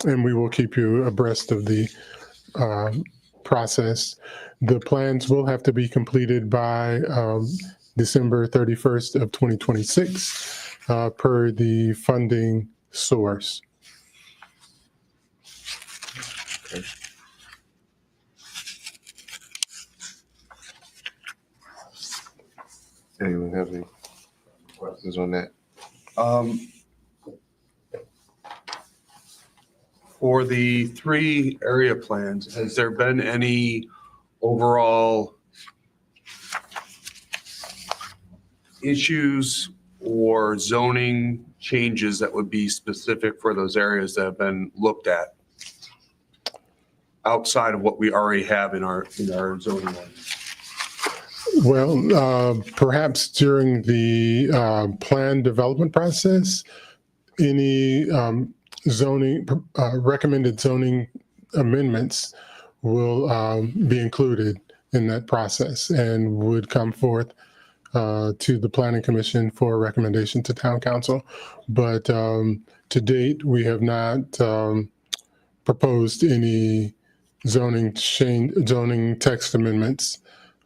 And we will keep you abreast of the process. The plans will have to be completed by December 31st of 2026 per the funding source. Anyone have any questions on that? For the 3 area plans, has there been any overall issues or zoning changes that would be specific for those areas that have been looked at outside of what we already have in our zoning ordinance? Well, perhaps during the plan development process, any recommended zoning amendments will be included in that process and would come forth to the Planning Commission for recommendation to Town Council. But to date, we have not proposed any zoning text amendments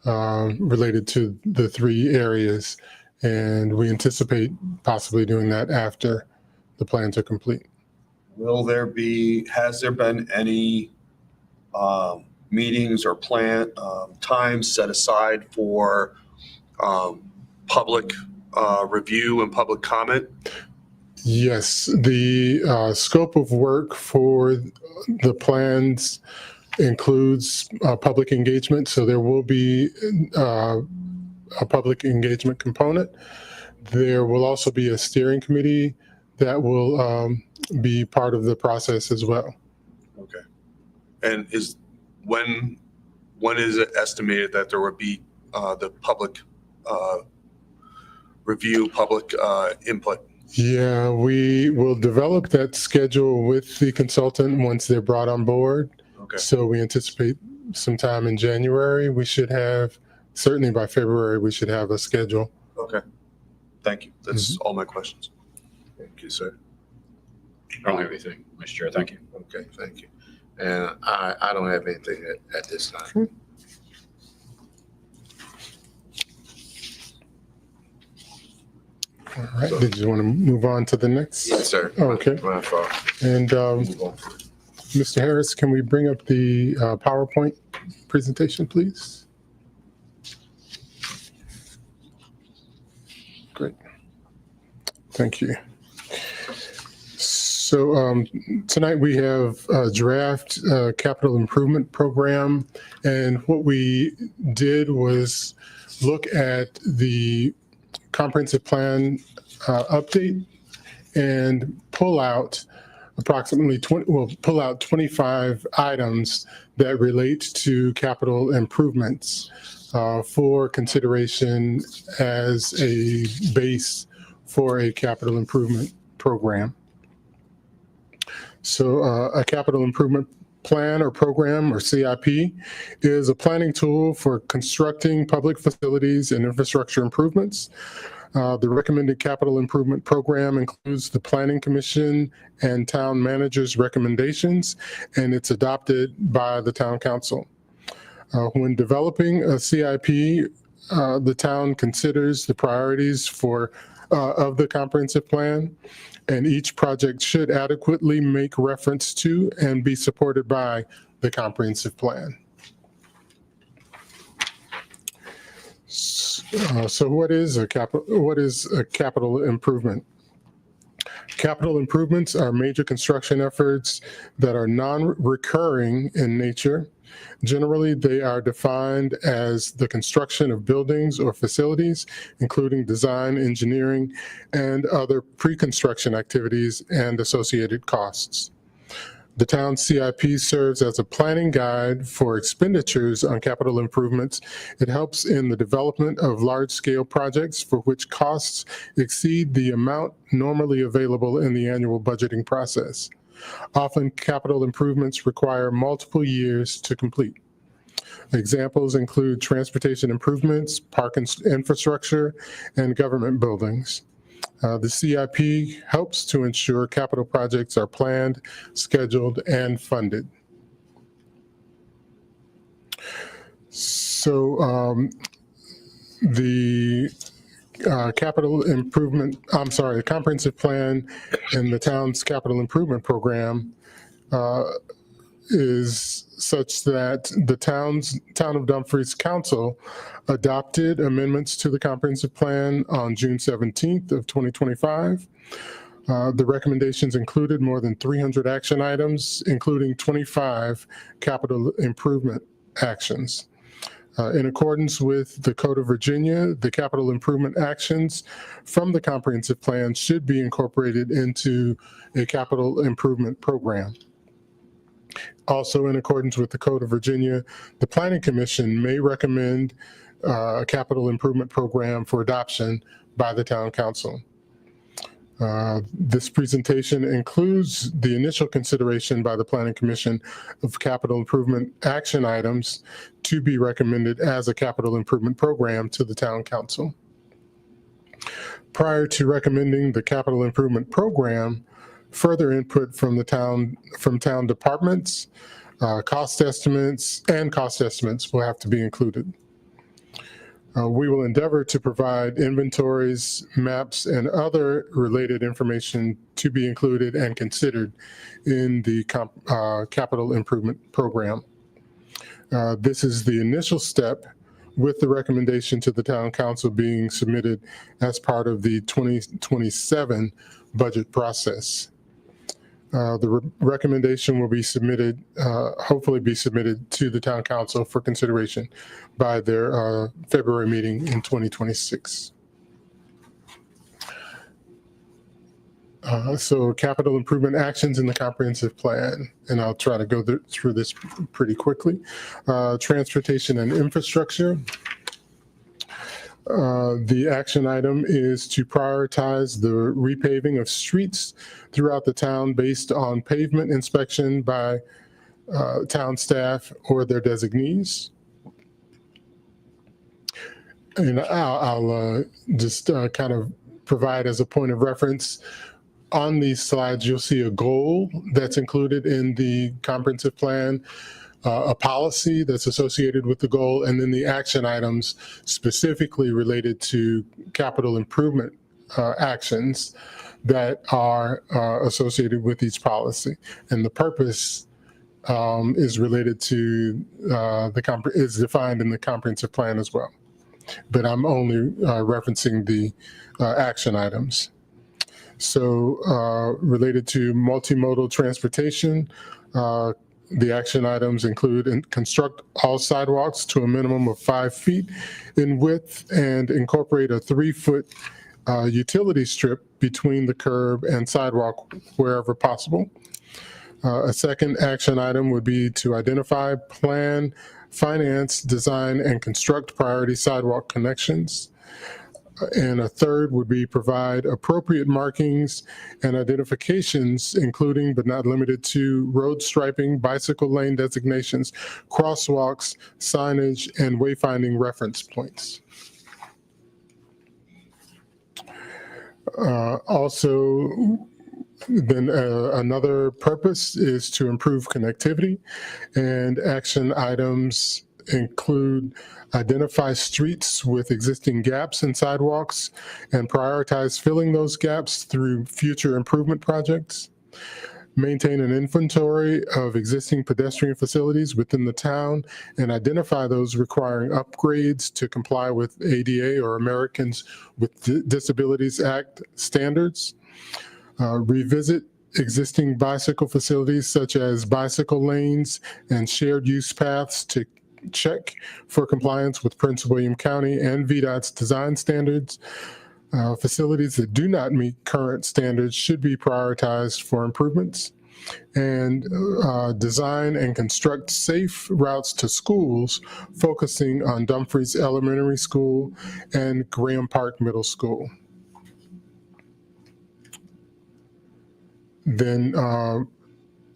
related to the 3 areas, and we anticipate possibly doing that after the plans are complete. Has there been any meetings or times set aside for public review and public comment? Yes, the scope of work for the plans includes public engagement, so there will be a public engagement component. There will also be a steering committee that will be part of the process as well. Okay. And when is it estimated that there would be the public review, public input? Yeah, we will develop that schedule with the consultant once they're brought on board. Okay. So we anticipate sometime in January, we should have, certainly by February, we should have a schedule. Okay. Thank you. That's all my questions. Thank you, sir. I don't have anything, Mr. Chair. Thank you. Okay, thank you. And I don't have anything at this time. All right, did you want to move on to the next? Yes, sir. Okay. My fault. And Move on. Mr. Harris, can we bring up the PowerPoint presentation, please? Great. Thank you. So tonight we have a draft capital improvement program. And what we did was look at the comprehensive plan update and pull out approximately 25 items that relate to capital improvements for consideration as a base for a capital improvement program. So a capital improvement plan or program, or CIP, is a planning tool for constructing public facilities and infrastructure improvements. The recommended capital improvement program includes the Planning Commission and Town Manager's recommendations, and it's adopted by the Town Council. When developing a CIP, the town considers the priorities of the comprehensive plan, and each project should adequately make reference to and be supported by the comprehensive plan. So what is a capital improvement? Capital improvements are major construction efforts that are non-recurring in nature. Generally, they are defined as the construction of buildings or facilities, including design, engineering, and other pre-construction activities and associated costs. The town CIP serves as a planning guide for expenditures on capital improvements. It helps in the development of large-scale projects for which costs exceed the amount normally available in the annual budgeting process. Often, capital improvements require multiple years to complete. Examples include transportation improvements, park infrastructure, and government buildings. The CIP helps to ensure capital projects are planned, scheduled, and funded. So the comprehensive plan and the town's capital improvement program is such that the Town of Dumfries Council adopted amendments to the comprehensive plan on June 17th of 2025. The recommendations included more than 300 action items, including 25 capital improvement actions. In accordance with the Code of Virginia, the capital improvement actions from the comprehensive plan should be incorporated into a capital improvement program. Also, in accordance with the Code of Virginia, the Planning Commission may recommend a capital improvement program for adoption by the Town Council. This presentation includes the initial consideration by the Planning Commission of capital improvement action items to be recommended as a capital improvement program to the Town Council. Prior to recommending the capital improvement program, further input from town departments, cost estimates will have to be included. We will endeavor to provide inventories, maps, and other related information to be included and considered in the capital improvement program. This is the initial step, with the recommendation to the Town Council being submitted as part of the 2027 budget process. The recommendation will be submitted, hopefully be submitted to the Town Council for consideration by their February meeting in 2026. So capital improvement actions in the comprehensive plan, and I'll try to go through this pretty quickly. Transportation and infrastructure. The action item is to prioritize the repaving of streets throughout the town based on pavement inspection by town staff or their designees. And I'll just kind of provide as a point of reference. On these slides, you'll see a goal that's included in the comprehensive plan, a policy that's associated with the goal, and then the action items specifically related to capital improvement actions that are associated with each policy. And the purpose is related to is defined in the comprehensive plan as well. But I'm only referencing the action items. So related to multimodal transportation, the action items include construct all sidewalks to a minimum of 5 feet in width and incorporate a 3-foot utility strip between the curb and sidewalk wherever possible. A second action item would be to identify, plan, finance, design, and construct priority sidewalk connections. And a third would be provide appropriate markings and identifications, including but not limited to road striping, bicycle lane designations, crosswalks, signage, and wayfinding reference points. Also, then another purpose is to improve connectivity, and action items include identify streets with existing gaps in sidewalks and prioritize filling those gaps through future improvement projects. Maintain an inventory of existing pedestrian facilities within the town and identify those requiring upgrades to comply with ADA or Americans with Disabilities Act standards. Revisit existing bicycle facilities such as bicycle lanes and shared use paths to check for compliance with Prince William County and VDOT's design standards. Facilities that do not meet current standards should be prioritized for improvements. And design and construct safe routes to schools, focusing on Dumfries Elementary School and Graham Park Middle School. Then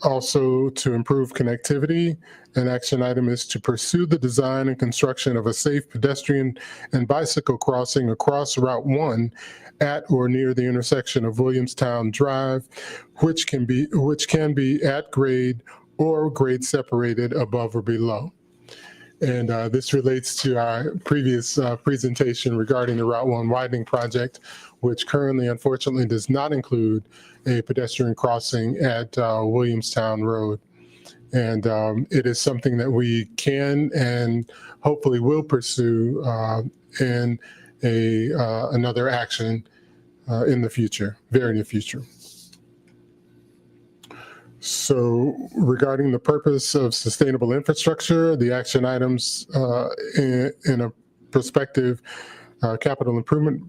also to improve connectivity, an action item is to pursue the design and construction of a safe pedestrian and bicycle crossing across Route 1 at or near the intersection of Williamstown Drive, which can be at grade or grade separated above or below. And this relates to our previous presentation regarding the Route 1 widening project, which currently, unfortunately, does not include a pedestrian crossing at Williamstown Road. And it is something that we can and hopefully will pursue in another action in the future, very near future. So regarding the purpose of sustainable infrastructure, the action items in a prospective capital improvement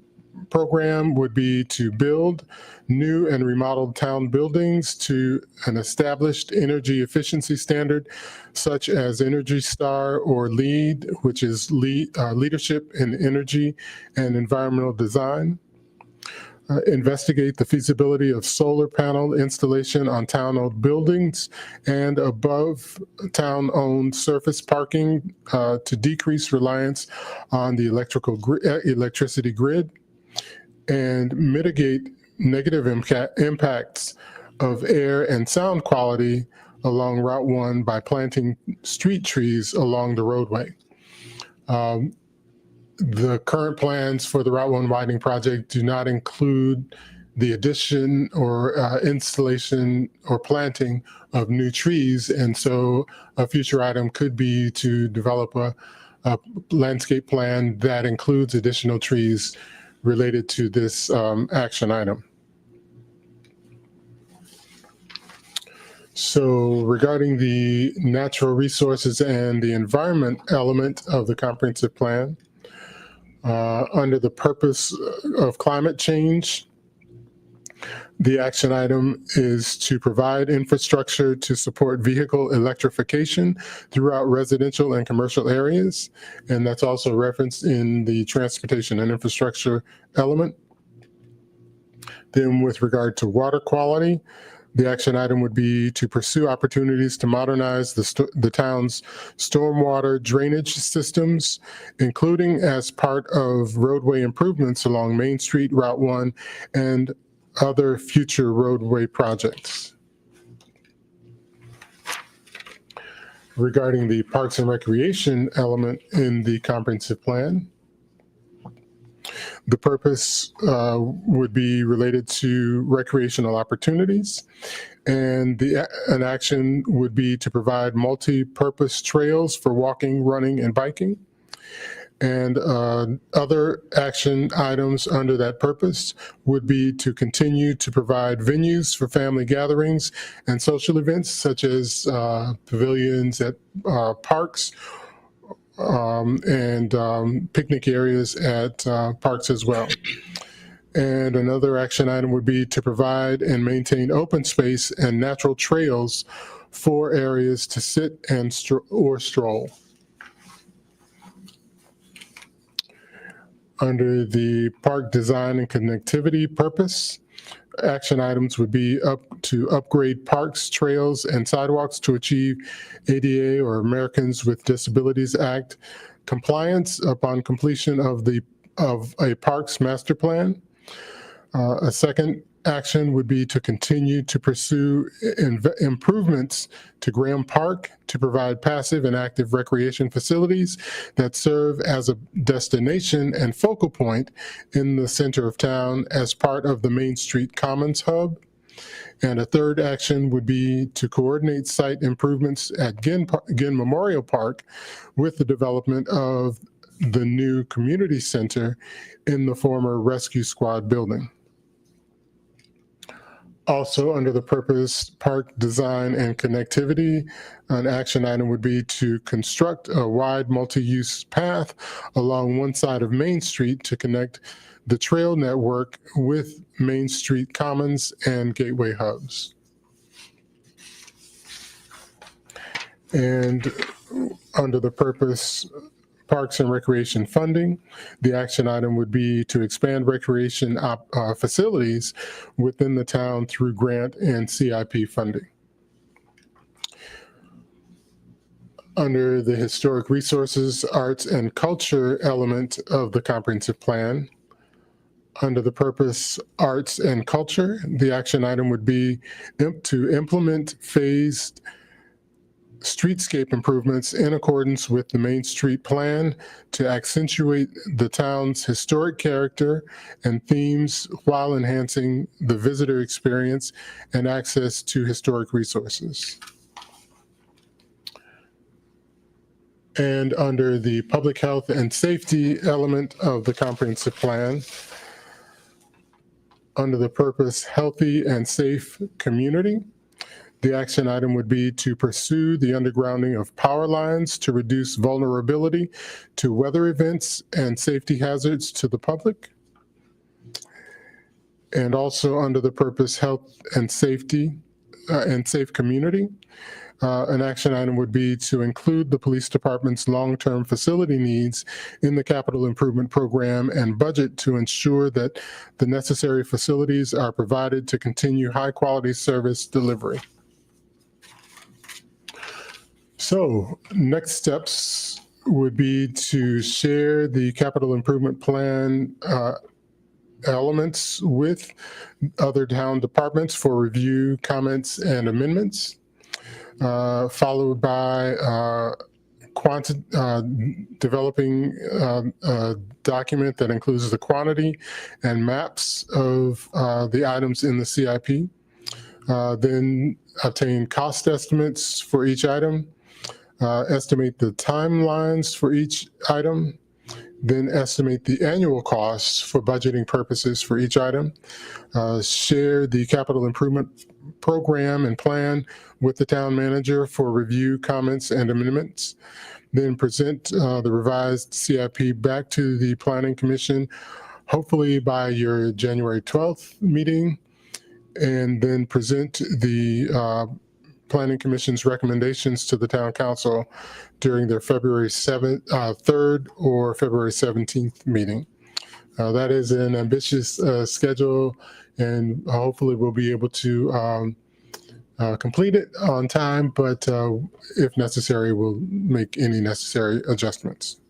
program would be to build new and remodeled town buildings to an established energy efficiency standard, such as Energy Star or LEED, which is Leadership in Energy and Environmental Design. Investigate the feasibility of solar panel installation on town-owned buildings and above town-owned surface parking to decrease reliance on the electricity grid, and mitigate negative impacts of air and sound quality along Route 1 by planting street trees along the roadway. The current plans for the Route 1 widening project do not include the addition or installation or planting of new trees. And so a future item could be to develop a landscape plan that includes additional trees related to this action item. So regarding the natural resources and the environment element of the comprehensive plan, under the purpose of climate change, the action item is to provide infrastructure to support vehicle electrification throughout residential and commercial areas. And that's also referenced in the transportation and infrastructure element. Then with regard to water quality, the action item would be to pursue opportunities to modernize the town's stormwater drainage systems, including as part of roadway improvements along Main Street, Route 1, and other future roadway projects. Regarding the Parks and Recreation element in the comprehensive plan, the purpose would be related to recreational opportunities, and an action would be to provide multi-purpose trails for walking, running, and biking. And other action items under that purpose would be to continue to provide venues for family gatherings and social events such as pavilions at parks and picnic areas at parks as well. And another action item would be to provide and maintain open space and natural trails for areas to sit and or stroll. Under the park design and connectivity purpose, action items would be to upgrade parks, trails, and sidewalks to achieve ADA or Americans with Disabilities Act compliance upon completion of a parks master plan. A second action would be to continue to pursue improvements to Graham Park to provide passive and active recreation facilities that serve as a destination and focal point in the center of town as part of the Main Street Commons Hub. And a third action would be to coordinate site improvements at Ginn Memorial Park with the development of the new community center in the former Rescue Squad building. Also, under the purpose park design and connectivity, an action item would be to construct a wide multi-use path along one side of Main Street to connect the trail network with Main Street Commons and Gateway hubs. And under the purpose Parks and Recreation funding, the action item would be to expand recreation facilities within the town through grant and CIP funding. Under the Historic Resources, Arts, and Culture element of the comprehensive plan, under the purpose Arts and Culture, the action item would be to implement phased streetscape improvements in accordance with the Main Street Plan to accentuate the town's historic character and themes while enhancing the visitor experience and access to historic resources. And under the Public Health and Safety element of the comprehensive plan, under the purpose Healthy and Safe Community, the action item would be to pursue the undergrounding of power lines to reduce vulnerability to weather events and safety hazards to the public. And also under the purpose Health and Safety and Safe Community, an action item would be to include the police department's long-term facility needs in the capital improvement program and budget to ensure that the necessary facilities are provided to continue high-quality service delivery. So next steps would be to share the capital improvement plan elements with other town departments for review, comments, and amendments, followed by developing a document that includes the quantity and maps of the items in the CIP, then obtain cost estimates for each item, estimate the timelines for each item, then estimate the annual costs for budgeting purposes for each item, share the capital improvement program and plan with the town manager for review, comments, and amendments, then present the revised CIP back to the Planning Commission, hopefully by your January 12th meeting, and then present the Planning Commission's recommendations to the Town Council during their February 3rd or February 17th meeting. That is an ambitious schedule, and hopefully we'll be able to complete it on time, but if necessary, we'll make any necessary adjustments.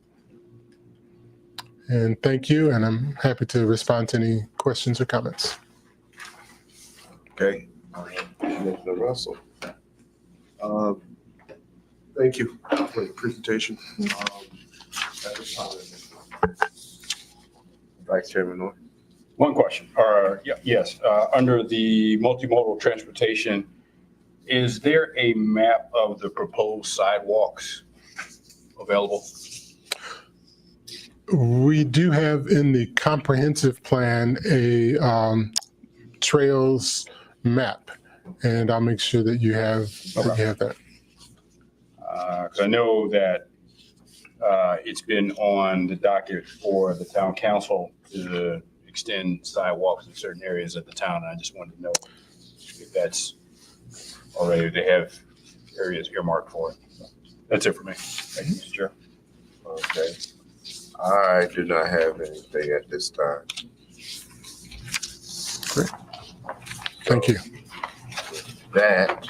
And thank you, and I'm happy to respond to any questions or comments. Okay. Commissioner Russell. Thank you for the presentation. Vice Chairman Norton. One question, yes, under the multimodal transportation, is there a map of the proposed sidewalks available? We do have in the comprehensive plan a trails map, and I'll make sure that you have that. Because I know that it's been on the docket for the town council to extend sidewalks in certain areas of the town. And I just wanted to know if that's already, they have areas earmarked for it. That's it for me. Thank you, Mr. Chair. Okay. I do not have anything at this time. Thank you. That,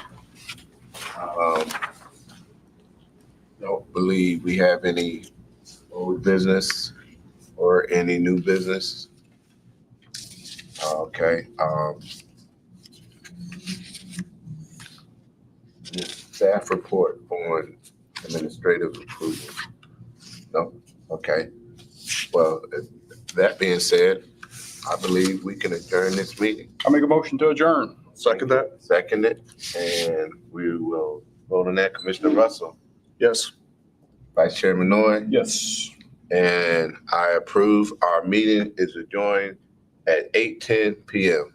don't believe we have any old business or any new business. Okay, the staff report on administrative approval. No, okay. Well, that being said, I believe we can adjourn this meeting. I'll make a motion to adjourn. Second that? Second it, and we will vote on that. Commissioner Russell, Yes. Vice Chairman Noy, Yes. and I approve. Our meeting is adjourned at 8:10 PM.